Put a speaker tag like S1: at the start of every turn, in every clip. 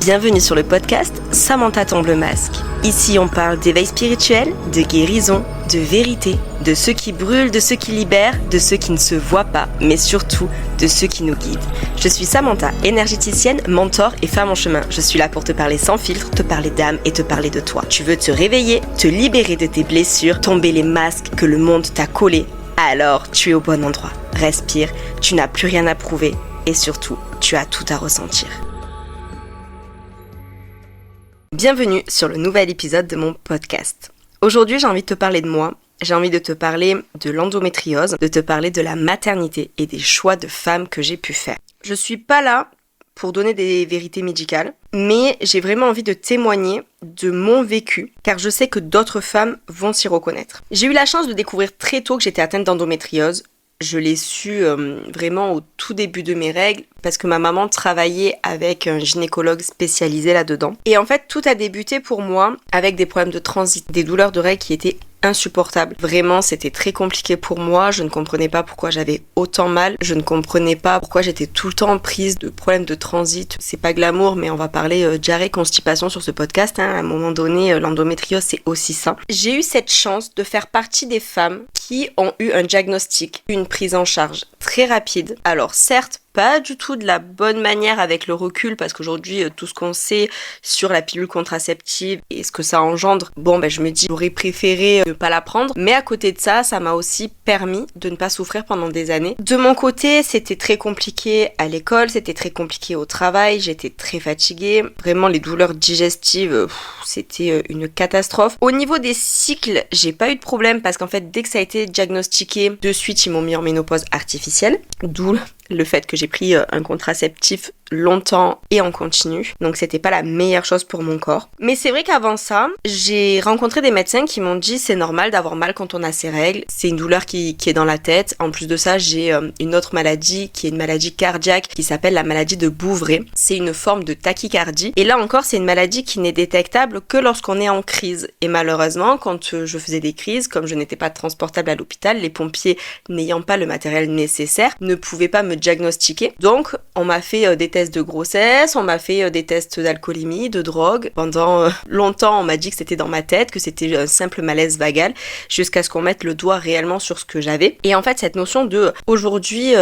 S1: Bienvenue sur le podcast Samantha tombe le masque. Ici on parle d'éveil spirituel, de guérison, de vérité, de ceux qui brûlent, de ceux qui libèrent, de ceux qui ne se voient pas, mais surtout de ceux qui nous guident. Je suis Samantha, énergéticienne, mentor et femme en chemin. Je suis là pour te parler sans filtre, te parler d'âme et te parler de toi. Tu veux te réveiller, te libérer de tes blessures, tomber les masques que le monde t'a collés. Alors tu es au bon endroit. Respire, tu n'as plus rien à prouver et surtout, tu as tout à ressentir. Bienvenue sur le nouvel épisode de mon podcast. Aujourd'hui, j'ai envie de te parler de moi, j'ai envie de te parler de l'endométriose, de te parler de la maternité et des choix de femme que j'ai pu faire. Je suis pas là pour donner des vérités médicales, mais j'ai vraiment envie de témoigner de mon vécu, car je sais que d'autres femmes vont s'y reconnaître. J'ai eu la chance de découvrir très tôt que j'étais atteinte d'endométriose. Je l'ai su vraiment au tout début de mes règles parce que ma maman travaillait avec un gynécologue spécialisé là-dedans. Et en fait, tout a débuté pour moi avec des problèmes de transit, des douleurs de règles qui étaient insupportables. Vraiment, c'était très compliqué pour moi. Je ne comprenais pas pourquoi j'avais autant mal. Je ne comprenais pas pourquoi j'étais tout le temps prise de problèmes de transit. C'est pas glamour, mais on va parler diarrhée, constipation sur ce podcast. À un moment donné, l'endométriose, c'est aussi ça. J'ai eu cette chance de faire partie des femmes qui ont eu un diagnostic, une prise en charge très rapide. Alors certes, pas du tout de la bonne manière avec le recul, parce qu'aujourd'hui, tout ce qu'on sait sur la pilule contraceptive et ce que ça engendre, je me dis, j'aurais préféré ne pas la prendre. Mais à côté de ça, ça m'a aussi permis de ne pas souffrir pendant des années. De mon côté, c'était très compliqué à l'école, c'était très compliqué au travail, j'étais très fatiguée. Vraiment, les douleurs digestives, c'était une catastrophe. Au niveau des cycles, j'ai pas eu de problème parce qu'en fait, dès que ça a été diagnostiqué, de suite, ils m'ont mis en ménopause artificielle. D'où le fait que j'ai pris un contraceptif longtemps et en continu. Donc c'était pas la meilleure chose pour mon corps. Mais c'est vrai qu'avant ça, j'ai rencontré des médecins qui m'ont dit c'est normal d'avoir mal quand on a ses règles. C'est une douleur qui est dans la tête. En plus de ça, j'ai une autre maladie qui est une maladie cardiaque qui s'appelle la maladie de Bouvray. C'est une forme de tachycardie. Et là encore, c'est une maladie qui n'est détectable que lorsqu'on est en crise. Et malheureusement, quand je faisais des crises, comme je n'étais pas transportable à l'hôpital, les pompiers n'ayant pas le matériel nécessaire ne pouvaient pas me diagnostiquer. Donc, on m'a fait des tests de grossesse, on m'a fait des tests d'alcoolémie, de drogue. Pendant longtemps, on m'a dit que c'était dans ma tête, que c'était un simple malaise vagal, jusqu'à ce qu'on mette le doigt réellement sur ce que j'avais. Et en fait, cette notion de aujourd'hui,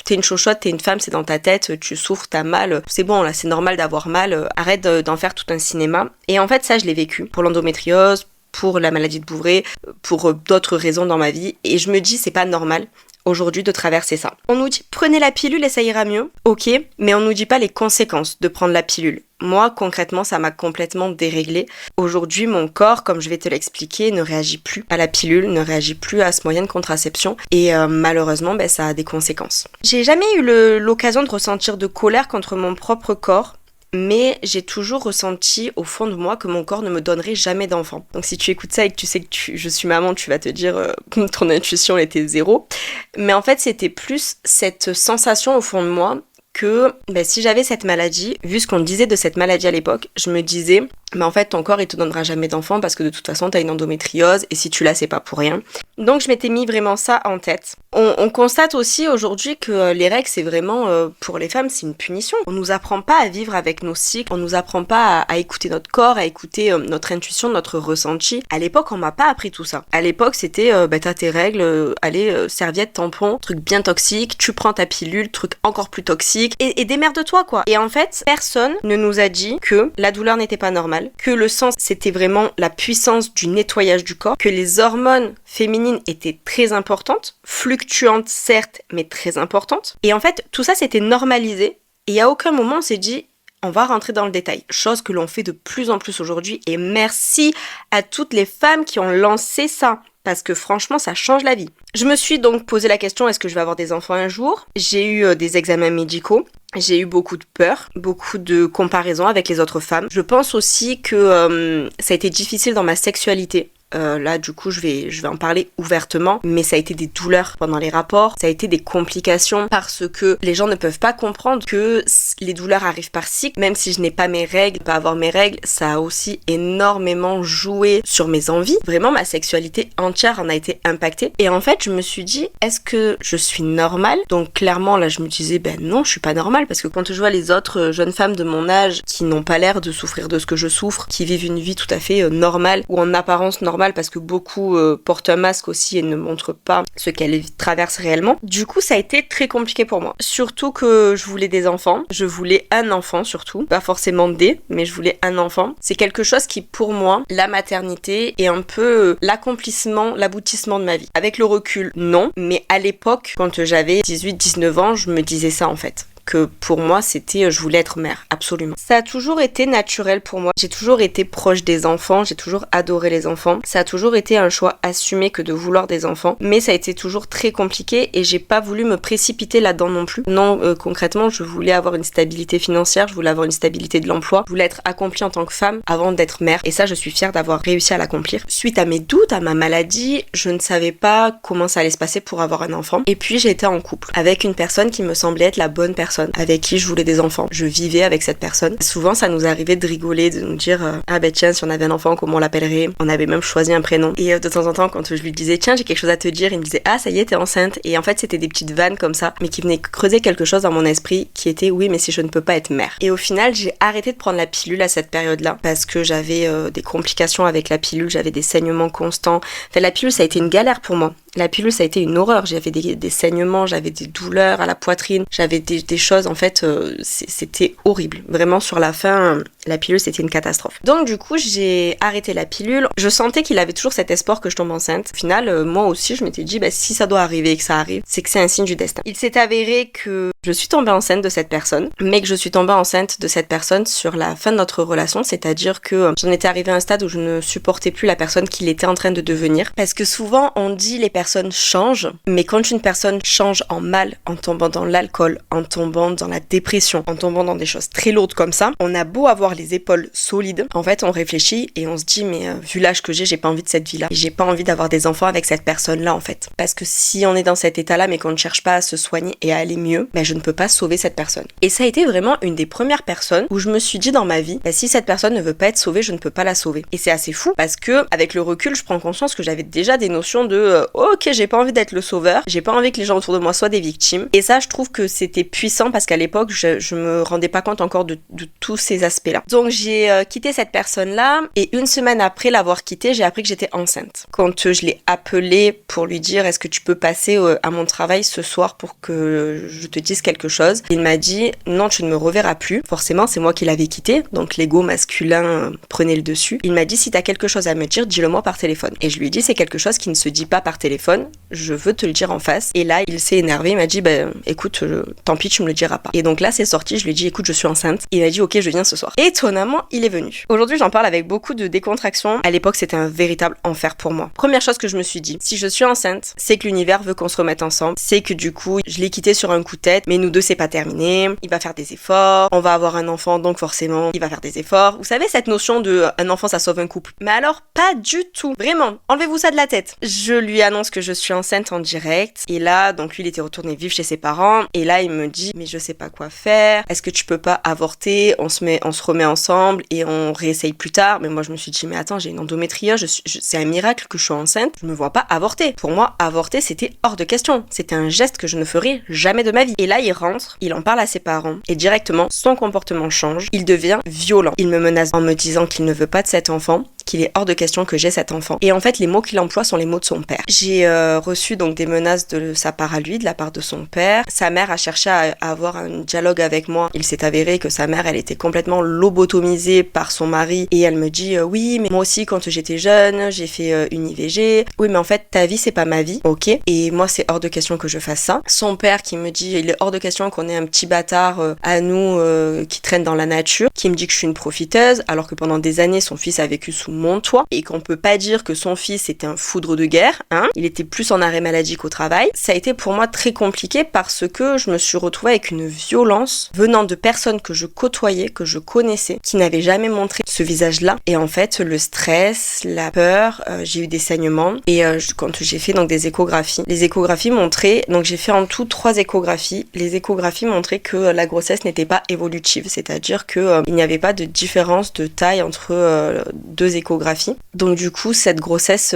S1: t'es une chochotte, t'es une femme, c'est dans ta tête, tu souffres, t'as mal, c'est bon, là, c'est normal d'avoir mal, arrête d'en faire tout un cinéma. Et en fait, ça, je l'ai vécu pour l'endométriose, pour la maladie de Bouvray, pour d'autres raisons dans ma vie. Et je me dis, c'est pas normal aujourd'hui de traverser ça. On nous dit prenez la pilule et ça ira mieux, ok, mais on nous dit pas les conséquences de prendre la pilule. Moi, concrètement, ça m'a complètement déréglée. Aujourd'hui, mon corps, comme je vais te l'expliquer, ne réagit plus à la pilule, ne réagit plus à ce moyen de contraception et malheureusement, ça a des conséquences. J'ai jamais eu l'occasion de ressentir de colère contre mon propre corps. Mais j'ai toujours ressenti au fond de moi que mon corps ne me donnerait jamais d'enfant. Donc si tu écoutes ça et que tu sais que je suis maman, tu vas te dire ton intuition était zéro. Mais en fait, c'était plus cette sensation au fond de moi que si j'avais cette maladie, vu ce qu'on disait de cette maladie à l'époque, je me disais mais en fait ton corps il te donnera jamais d'enfant parce que de toute façon t'as une endométriose et si tu l'as c'est pas pour rien. Donc je m'étais mis vraiment ça en tête. On constate aussi aujourd'hui que les règles c'est vraiment pour les femmes c'est une punition. On nous apprend pas à vivre avec nos cycles, on nous apprend pas à écouter notre corps, à écouter notre intuition, notre ressenti. À l'époque on m'a pas appris tout ça. À l'époque c'était t'as tes règles, allez serviette, tampon, truc bien toxique, tu prends ta pilule, truc encore plus toxique et démerde-toi quoi. Et en fait personne ne nous a dit que la douleur n'était pas normale, que le sang c'était vraiment la puissance du nettoyage du corps, que les hormones féminines étaient très importantes, fluctuantes certes, mais très importantes. Et en fait, tout ça c'était normalisé et à aucun moment on s'est dit on va rentrer dans le détail, chose que l'on fait de plus en plus aujourd'hui et merci à toutes les femmes qui ont lancé ça. Parce que franchement, ça change la vie. Je me suis donc posé la question, est-ce que je vais avoir des enfants un jour ? J'ai eu des examens médicaux. J'ai eu beaucoup de peur, beaucoup de comparaisons avec les autres femmes. Je pense aussi que ça a été difficile dans ma sexualité. là du coup je vais en parler ouvertement, mais ça a été des douleurs pendant les rapports, ça a été des complications parce que les gens ne peuvent pas comprendre que les douleurs arrivent par cycle. Même si je n'ai pas mes règles, pas avoir mes règles, ça a aussi énormément joué sur mes envies. Vraiment, ma sexualité entière en a été impactée. Et en fait, je me suis dit, est-ce que je suis normale? Donc clairement, là, je me disais, non, je suis pas normale, parce que quand je vois les autres jeunes femmes de mon âge qui n'ont pas l'air de souffrir de ce que je souffre, qui vivent une vie tout à fait normale, ou en apparence normale, parce que beaucoup portent un masque aussi et ne montrent pas ce qu'elles traversent réellement. Du coup, ça a été très compliqué pour moi. Surtout que je voulais des enfants. Je voulais un enfant surtout. Pas forcément des, mais je voulais un enfant. C'est quelque chose qui, pour moi, la maternité est un peu l'accomplissement, l'aboutissement de ma vie. Avec le recul, non. Mais à l'époque, quand j'avais 18-19 ans, je me disais ça en fait. Que pour moi, c'était, je voulais être mère, absolument. Ça a toujours été naturel pour moi. J'ai toujours été proche des enfants, j'ai toujours adoré les enfants. Ça a toujours été un choix assumé que de vouloir des enfants, mais ça a été toujours très compliqué et j'ai pas voulu me précipiter là-dedans non plus. Non, concrètement, je voulais avoir une stabilité financière, je voulais avoir une stabilité de l'emploi, je voulais être accomplie en tant que femme avant d'être mère et ça, je suis fière d'avoir réussi à l'accomplir. Suite à mes doutes, à ma maladie, je ne savais pas comment ça allait se passer pour avoir un enfant et puis j'ai été en couple avec une personne qui me semblait être la bonne personne avec qui je voulais des enfants. Je vivais avec cette personne. Souvent, ça nous arrivait de rigoler, de nous dire ah ben tiens, si on avait un enfant, comment on l'appellerait? On avait même choisi un prénom. Et de temps en temps, quand je lui disais tiens, j'ai quelque chose à te dire, il me disait ah ça y est, t'es enceinte. Et en fait, c'était des petites vannes comme ça, mais qui venaient creuser quelque chose dans mon esprit qui était oui, mais si je ne peux pas être mère. Et au final, j'ai arrêté de prendre la pilule à cette période-là parce que j'avais des complications avec la pilule, j'avais des saignements constants. Enfin, la pilule, ça a été une galère pour moi. La pilule, ça a été une horreur. J'avais des saignements, j'avais des douleurs à la poitrine, j'avais des choses, en fait, c'était horrible. Vraiment, sur la fin, la pilule, c'était une catastrophe. Donc, du coup, j'ai arrêté la pilule. Je sentais qu'il avait toujours cet espoir que je tombe enceinte. Au final, moi aussi, je m'étais dit, si ça doit arriver et que ça arrive, c'est que c'est un signe du destin. Il s'est avéré que je suis tombée enceinte de cette personne, mais que je suis tombée enceinte de cette personne sur la fin de notre relation, c'est-à-dire que j'en étais arrivée à un stade où je ne supportais plus la personne qu'il était en train de devenir. Parce que souvent, on dit les personnes changent, mais quand une personne change en mal, en tombant dans l'alcool, en tombant dans la dépression, en tombant dans des choses très lourdes comme ça, on a beau avoir les épaules solides, en fait on réfléchit et on se dit mais vu l'âge que j'ai pas envie de cette vie-là, et j'ai pas envie d'avoir des enfants avec cette personne-là en fait. Parce que si on est dans cet état-là mais qu'on ne cherche pas à se soigner et à aller mieux, je ne peux pas sauver cette personne. Et ça a été vraiment une des premières personnes où je me suis dit dans ma vie, si cette personne ne veut pas être sauvée, je ne peux pas la sauver. Et c'est assez fou parce que avec le recul, je prends conscience que j'avais déjà des notions de ok, j'ai pas envie d'être le sauveur, j'ai pas envie que les gens autour de moi soient des victimes. Et ça, je trouve que c'était puissant parce qu'à l'époque, je me rendais pas compte encore de tous ces aspects-là. Donc j'ai quitté cette personne-là et une semaine après l'avoir quittée, j'ai appris que j'étais enceinte. Quand je l'ai appelé pour lui dire est-ce que tu peux passer à mon travail ce soir pour que je te dise quelque chose, il m'a dit non, tu ne me reverras plus. Forcément, c'est moi qui l'avais quitté, donc l'ego masculin prenait le dessus. Il m'a dit si t'as quelque chose à me dire, dis-le moi par téléphone. Et je lui ai dit c'est quelque chose qui ne se dit pas par téléphone, je veux te le dire en face. Et là, il s'est énervé, il m'a dit écoute, tant pis, tu me le diras pas. Et donc là, c'est sorti, je lui ai dit écoute, je suis enceinte. Il m'a dit ok, je viens ce soir. Et étonnamment, il est venu. Aujourd'hui, j'en parle avec beaucoup de décontraction. À l'époque, c'était un véritable enfer pour moi. Première chose que je me suis dit, si je suis enceinte, c'est que l'univers veut qu'on se remette ensemble. C'est que du coup, je l'ai quitté sur un coup de tête, mais nous deux, c'est pas terminé. Il va faire des efforts, on va avoir un enfant, donc forcément, il va faire des efforts. Vous savez, cette notion de un enfant, ça sauve un couple. Mais alors, pas du tout. Vraiment, enlevez-vous ça de la tête. Je lui annonce que je suis enceinte en direct. Et là, donc lui, il était retourné vivre chez ses parents. Et là, il me dit, mais je sais pas quoi faire. Est-ce que tu peux pas avorter? On se remet ensemble et on réessaye plus tard. Mais moi, je me suis dit, mais attends, j'ai une endométriose. C'est un miracle que je suis enceinte. Je me vois pas avorter. Pour moi, avorter, c'était hors de question. C'était un geste que je ne ferais jamais de ma vie. Et là, il rentre, il en parle à ses parents. Et directement, son comportement change. Il devient violent. Il me menace en me disant qu'il ne veut pas de cet enfant, qu'il est hors de question que j'ai cet enfant. Et en fait, les mots qu'il emploie sont les mots de son père. J'ai reçu donc des menaces de sa part à lui, de la part de son père. Sa mère a cherché à avoir un dialogue avec moi. Il s'est avéré que sa mère, elle était complètement lobotomisée par son mari. Et elle me dit, oui, mais moi aussi, quand j'étais jeune, j'ai fait une IVG. Oui, mais en fait, ta vie, c'est pas ma vie. Ok. Et moi, c'est hors de question que je fasse ça. Son père qui me dit, il est hors de question qu'on ait un petit bâtard à nous qui traîne dans la nature, qui me dit que je suis une profiteuse, alors que pendant des années, son fils a vécu sous mon toit et qu'on peut pas dire que son fils était un foudre de guerre, hein. Il était plus en arrêt maladie qu'au travail. Ça a été pour moi très compliqué parce que je me suis retrouvée avec une violence venant de personnes que je côtoyais, que je connaissais, qui n'avaient jamais montré ce ce visage-là. Et en fait, le stress, la peur, j'ai eu des saignements. Et quand j'ai fait donc des échographies, les échographies montraient, donc j'ai fait en tout 3 échographies. Les échographies montraient que la grossesse n'était pas évolutive, c'est-à-dire que il n'y avait pas de différence de taille entre 2 échographies. Donc du coup, cette grossesse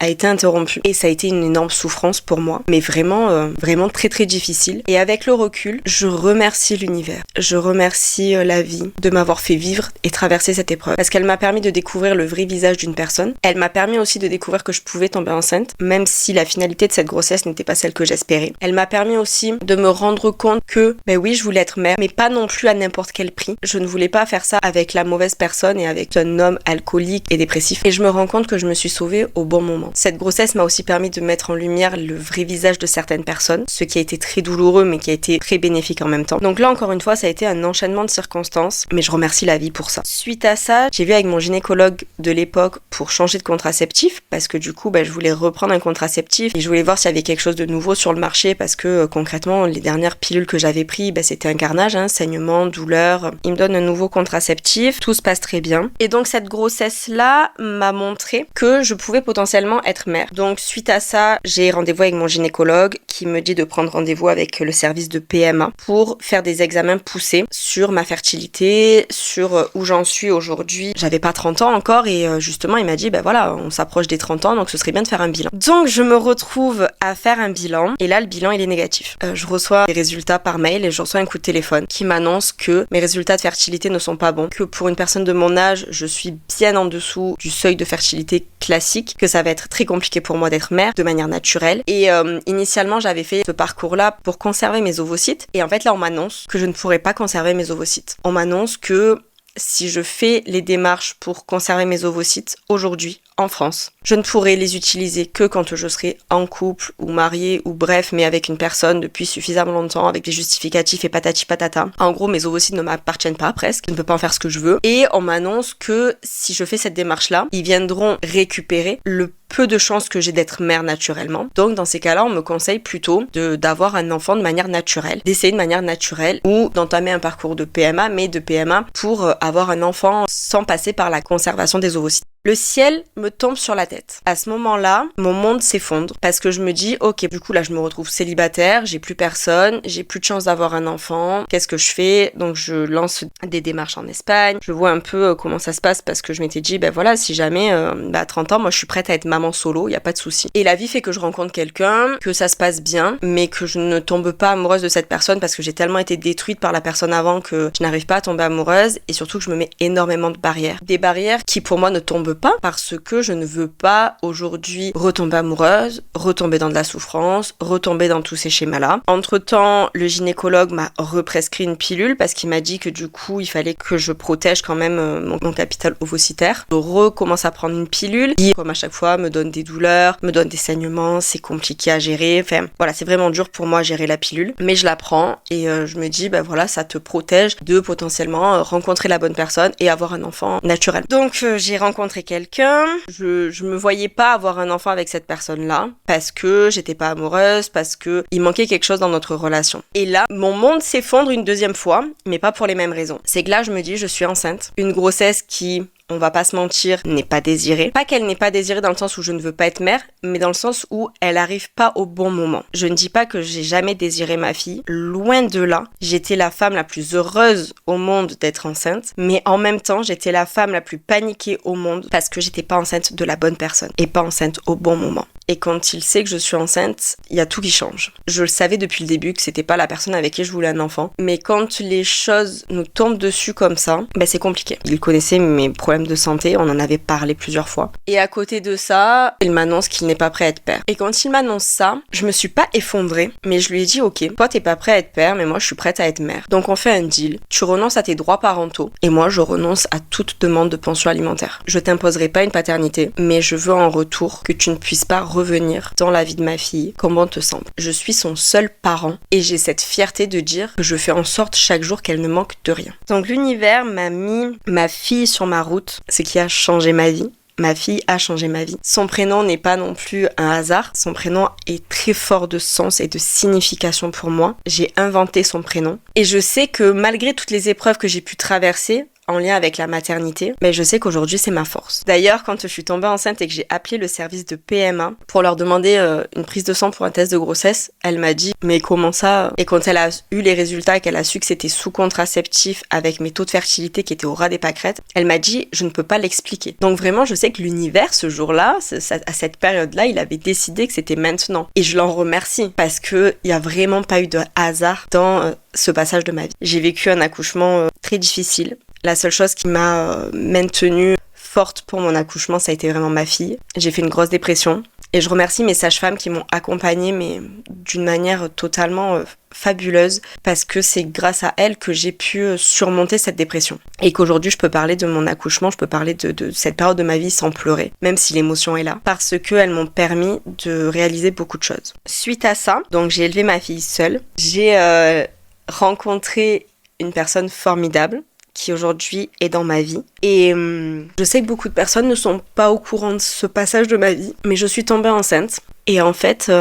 S1: a été interrompue et ça a été une énorme souffrance pour moi, mais vraiment très très difficile. Et avec le recul, je remercie l'univers, je remercie la vie de m'avoir fait vivre et traverser cette épreuve, parce qu'elle m'a permis de découvrir le vrai visage d'une personne. Elle m'a permis aussi de découvrir que je pouvais tomber enceinte, même si la finalité de cette grossesse n'était pas celle que j'espérais. Elle m'a permis aussi de me rendre compte que, oui, je voulais être mère, mais pas non plus à n'importe quel prix. Je ne voulais pas faire ça avec la mauvaise personne et avec un homme alcoolique et dépressif. Et je me rends compte que je me suis sauvée au bon moment. Cette grossesse m'a aussi permis de mettre en lumière le vrai visage de certaines personnes, ce qui a été très douloureux mais qui a été très bénéfique en même temps. Donc là encore une fois, ça a été un enchaînement de circonstances, mais je remercie la vie pour ça. Suite à ça, j'ai vu avec mon gynécologue de l'époque pour changer de contraceptif, parce que du coup je voulais reprendre un contraceptif et je voulais voir s'il y avait quelque chose de nouveau sur le marché, parce que concrètement les dernières pilules que j'avais prises, c'était un carnage, saignement, douleur. Il me donne un nouveau contraceptif, tout se passe très bien. Et donc cette grossesse là m'a montré que je pouvais potentiellement être mère. Donc suite à ça, j'ai rendez-vous avec mon gynécologue qui me dit de prendre rendez-vous avec le service de PMA pour faire des examens poussés sur ma fertilité, sur où j'en suis aujourd'hui. J'avais pas 30 ans encore et justement il m'a dit voilà, on s'approche des 30 ans donc ce serait bien de faire un bilan. Donc je me retrouve à faire un bilan et là le bilan il est négatif. Je reçois les résultats par mail et je reçois un coup de téléphone qui m'annonce que mes résultats de fertilité ne sont pas bons, que pour une personne de mon âge, je suis bien en dessous du seuil de fertilité classique, que ça va être très compliqué pour moi d'être mère de manière naturelle. Et initialement, j'avais fait ce parcours-là pour conserver mes ovocytes. Et en fait, là, on m'annonce que je ne pourrais pas conserver mes ovocytes. On m'annonce que si je fais les démarches pour conserver mes ovocytes aujourd'hui, en France, je ne pourrai les utiliser que quand je serai en couple ou mariée ou bref, mais avec une personne depuis suffisamment longtemps, avec des justificatifs et patati patata. En gros, mes ovocytes ne m'appartiennent pas presque, je ne peux pas en faire ce que je veux. Et on m'annonce que si je fais cette démarche-là, ils viendront récupérer le peu de chances que j'ai d'être mère naturellement. Donc dans ces cas-là, on me conseille plutôt d'avoir un enfant de manière naturelle, d'essayer de manière naturelle ou d'entamer un parcours de PMA, mais de PMA pour avoir un enfant sans passer par la conservation des ovocytes. Le ciel me tombe sur la tête. À ce moment-là, mon monde s'effondre parce que je me dis, ok, du coup là je me retrouve célibataire, j'ai plus personne, j'ai plus de chance d'avoir un enfant, qu'est-ce que je fais? Donc je lance des démarches en Espagne, je vois un peu comment ça se passe parce que je m'étais dit, voilà, si jamais à 30 ans, moi je suis prête à être maman solo, y a pas de souci. Et la vie fait que je rencontre quelqu'un, que ça se passe bien, mais que je ne tombe pas amoureuse de cette personne parce que j'ai tellement été détruite par la personne avant que je n'arrive pas à tomber amoureuse et surtout que je me mets énormément de barrières. Des barrières qui pour moi ne tombent pas parce que je ne veux pas aujourd'hui retomber amoureuse, retomber dans de la souffrance, retomber dans tous ces schémas-là. Entre-temps, le gynécologue m'a represcrit une pilule parce qu'il m'a dit que du coup, il fallait que je protège quand même mon capital ovocytaire. Je recommence à prendre une pilule qui, comme à chaque fois, me donne des douleurs, me donne des saignements, c'est compliqué à gérer. Enfin, voilà, c'est vraiment dur pour moi à gérer la pilule. Mais je la prends et je me dis, voilà, ça te protège de potentiellement rencontrer la bonne personne et avoir un enfant naturel. Donc, j'ai rencontré quelqu'un. Je me voyais pas avoir un enfant avec cette personne-là parce que j'étais pas amoureuse, parce que il manquait quelque chose dans notre relation. Et là, mon monde s'effondre une deuxième fois, mais pas pour les mêmes raisons. C'est que là, je me dis, je suis enceinte. Une grossesse qui, on va pas se mentir, n'est pas désirée. Pas qu'elle n'est pas désirée dans le sens où je ne veux pas être mère, mais dans le sens où elle arrive pas au bon moment. Je ne dis pas que j'ai jamais désiré ma fille, loin de là. J'étais la femme la plus heureuse au monde d'être enceinte, mais en même temps, j'étais la femme la plus paniquée au monde parce que j'étais pas enceinte de la bonne personne et pas enceinte au bon moment. Et quand il sait que je suis enceinte, il y a tout qui change. Je le savais depuis le début que c'était pas la personne avec qui je voulais un enfant, mais quand les choses nous tombent dessus comme ça, c'est compliqué. Il connaissait mes problèmes de santé, on en avait parlé plusieurs fois. Et à côté de ça, il m'annonce qu'il n'est pas prêt à être père. Et quand il m'annonce ça, je me suis pas effondrée, mais je lui ai dit ok, toi t'es pas prêt à être père, mais moi je suis prête à être mère. Donc on fait un deal. Tu renonces à tes droits parentaux et moi je renonce à toute demande de pension alimentaire. Je t'imposerai pas une paternité, mais je veux en retour que tu ne puisses pas revenir dans la vie de ma fille comme bon te semble. Je suis son seul parent et j'ai cette fierté de dire que je fais en sorte chaque jour qu'elle ne manque de rien. Donc l'univers m'a mis ma fille sur ma route, ce qui a changé ma vie. Ma fille a changé ma vie. Son prénom n'est pas non plus un hasard. Son prénom est très fort de sens et de signification pour moi. J'ai inventé son prénom. Et je sais que malgré toutes les épreuves que j'ai pu traverser, en lien avec la maternité, mais je sais qu'aujourd'hui c'est ma force. D'ailleurs, quand je suis tombée enceinte et que j'ai appelé le service de PMA pour leur demander une prise de sang pour un test de grossesse, elle m'a dit mais comment ça? Et quand elle a eu les résultats et qu'elle a su que c'était sous contraceptif avec mes taux de fertilité qui étaient au ras des pâquerettes, elle m'a dit je ne peux pas l'expliquer. Donc vraiment je sais que l'univers ce jour-là, à cette période-là, il avait décidé que c'était maintenant. Et je l'en remercie parce que il y a vraiment pas eu de hasard dans ce passage de ma vie. J'ai vécu un accouchement très difficile. La seule chose qui m'a maintenue forte pour mon accouchement, ça a été vraiment ma fille. J'ai fait une grosse dépression. Et je remercie mes sages-femmes qui m'ont accompagnée, mais d'une manière totalement fabuleuse, parce que c'est grâce à elles que j'ai pu surmonter cette dépression. Et qu'aujourd'hui, je peux parler de mon accouchement, je peux parler de cette période de ma vie sans pleurer, même si l'émotion est là, parce qu'elles m'ont permis de réaliser beaucoup de choses. Suite à ça, donc j'ai élevé ma fille seule. J'ai rencontré une personne formidable, qui aujourd'hui est dans ma vie. Et je sais que beaucoup de personnes ne sont pas au courant de ce passage de ma vie, mais je suis tombée enceinte. Et en fait,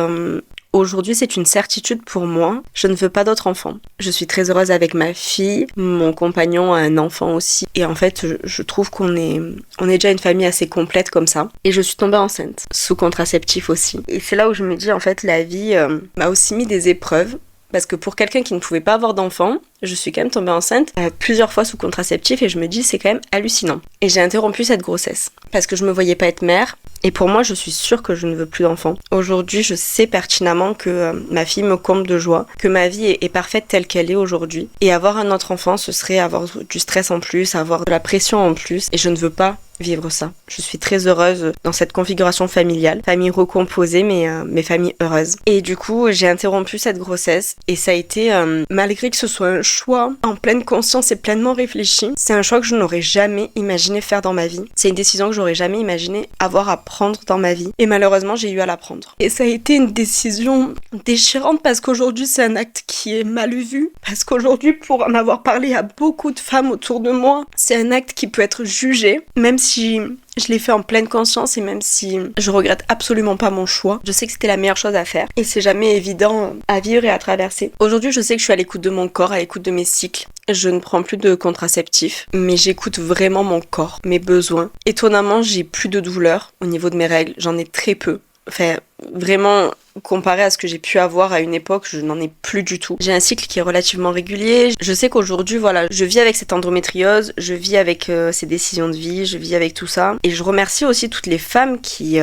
S1: aujourd'hui, c'est une certitude pour moi. Je ne veux pas d'autres enfants. Je suis très heureuse avec ma fille. Mon compagnon a un enfant aussi. Et en fait, je trouve qu'on est déjà une famille assez complète comme ça. Et je suis tombée enceinte, sous contraceptif aussi. Et c'est là où je me dis, en fait, la vie m'a aussi mis des épreuves. Parce que pour quelqu'un qui ne pouvait pas avoir d'enfant, je suis quand même tombée enceinte plusieurs fois sous contraceptif et je me dis c'est quand même hallucinant. Et j'ai interrompu cette grossesse parce que je me voyais pas être mère et pour moi je suis sûre que je ne veux plus d'enfant. Aujourd'hui je sais pertinemment que ma fille me comble de joie, que ma vie est parfaite telle qu'elle est aujourd'hui et avoir un autre enfant ce serait avoir du stress en plus, avoir de la pression en plus et je ne veux pas vivre ça. Je suis très heureuse dans cette configuration familiale, famille recomposée mais famille heureuse. Et du coup j'ai interrompu cette grossesse et ça a été malgré que ce soit un choix en pleine conscience et pleinement réfléchi, c'est un choix que je n'aurais jamais imaginé faire dans ma vie. C'est une décision que j'aurais jamais imaginé avoir à prendre dans ma vie. Et malheureusement, j'ai eu à la prendre. Et ça a été une décision déchirante parce qu'aujourd'hui, c'est un acte qui est mal vu. Parce qu'aujourd'hui, pour en avoir parlé à beaucoup de femmes autour de moi, c'est un acte qui peut être jugé, même si je l'ai fait en pleine conscience et même si je regrette absolument pas mon choix, je sais que c'était la meilleure chose à faire et c'est jamais évident à vivre et à traverser. Aujourd'hui, je sais que je suis à l'écoute de mon corps, à l'écoute de mes cycles. Je ne prends plus de contraceptifs, mais j'écoute vraiment mon corps, mes besoins. Étonnamment, j'ai plus de douleur au niveau de mes règles, j'en ai très peu. Enfin, vraiment, comparé à ce que j'ai pu avoir à une époque, je n'en ai plus du tout. J'ai un cycle qui est relativement régulier. Je sais qu'aujourd'hui, voilà, je vis avec cette endométriose, je vis avec ces décisions de vie, je vis avec tout ça. Et je remercie aussi toutes les femmes qui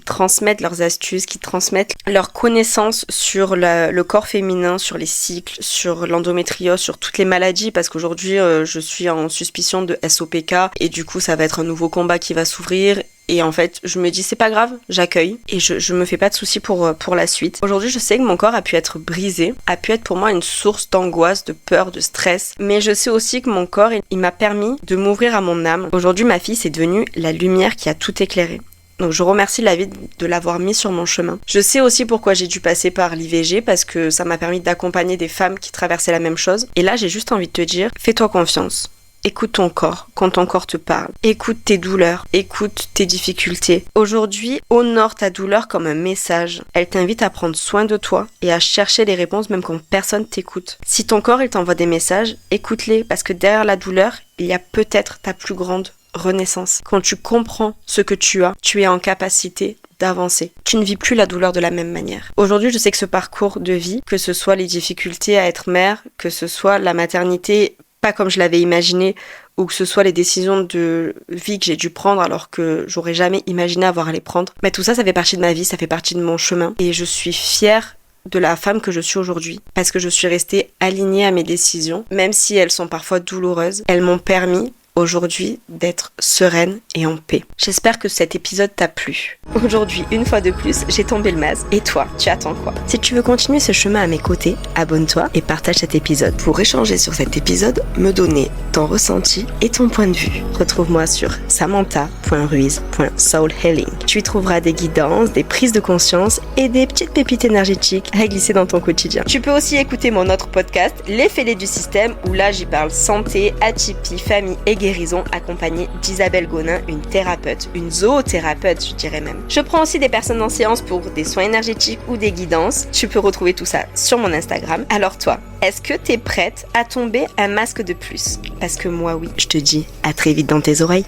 S1: transmettent leurs astuces, qui transmettent leurs connaissances sur le corps féminin, sur les cycles, sur l'endométriose, sur toutes les maladies, parce qu'aujourd'hui, je suis en suspicion de SOPK et du coup, ça va être un nouveau combat qui va s'ouvrir. Et en fait, je me dis, c'est pas grave, j'accueille. Et je me fais pas de soucis pour la suite. Aujourd'hui, je sais que mon corps a pu être brisé, a pu être pour moi une source d'angoisse, de peur, de stress. Mais je sais aussi que mon corps, il m'a permis de m'ouvrir à mon âme. Aujourd'hui, ma fille, c'est devenue la lumière qui a tout éclairé. Donc je remercie la vie de l'avoir mis sur mon chemin. Je sais aussi pourquoi j'ai dû passer par l'IVG, parce que ça m'a permis d'accompagner des femmes qui traversaient la même chose. Et là, j'ai juste envie de te dire, fais-toi confiance. Écoute ton corps quand ton corps te parle. Écoute tes douleurs, écoute tes difficultés. Aujourd'hui, honore ta douleur comme un message. Elle t'invite à prendre soin de toi et à chercher les réponses même quand personne t'écoute. Si ton corps il t'envoie des messages, écoute-les parce que derrière la douleur, il y a peut-être ta plus grande renaissance. Quand tu comprends ce que tu as, tu es en capacité d'avancer. Tu ne vis plus la douleur de la même manière. Aujourd'hui, je sais que ce parcours de vie, que ce soit les difficultés à être mère, que ce soit la maternité pas comme je l'avais imaginé, ou que ce soit les décisions de vie que j'ai dû prendre alors que j'aurais jamais imaginé avoir à les prendre. Mais tout ça, ça fait partie de ma vie, ça fait partie de mon chemin. Et je suis fière de la femme que je suis aujourd'hui. Parce que je suis restée alignée à mes décisions, même si elles sont parfois douloureuses. Elles m'ont permis aujourd'hui d'être sereine et en paix. J'espère que cet épisode t'a plu. Aujourd'hui, une fois de plus, j'ai tombé le masque. Et toi, tu attends quoi? Si tu veux continuer ce chemin à mes côtés, abonne-toi et partage cet épisode. Pour échanger sur cet épisode, me donner ton ressenti et ton point de vue. Retrouve-moi sur samantha.ruiz.soulhealing. Tu y trouveras des guidances, des prises de conscience et des petites pépites énergétiques à glisser dans ton quotidien. Tu peux aussi écouter mon autre podcast, Les Fêlés du système, où là j'y parle santé, atypie, famille et guérison. guérison accompagnée d'Isabelle Gonin, une thérapeute, une zoothérapeute je dirais même. Je prends aussi des personnes en séance pour des soins énergétiques ou des guidances. Tu peux retrouver tout ça sur mon Instagram. Alors toi, est-ce que t'es prête à tomber un masque de plus? Parce que moi oui, je te dis à très vite dans tes oreilles.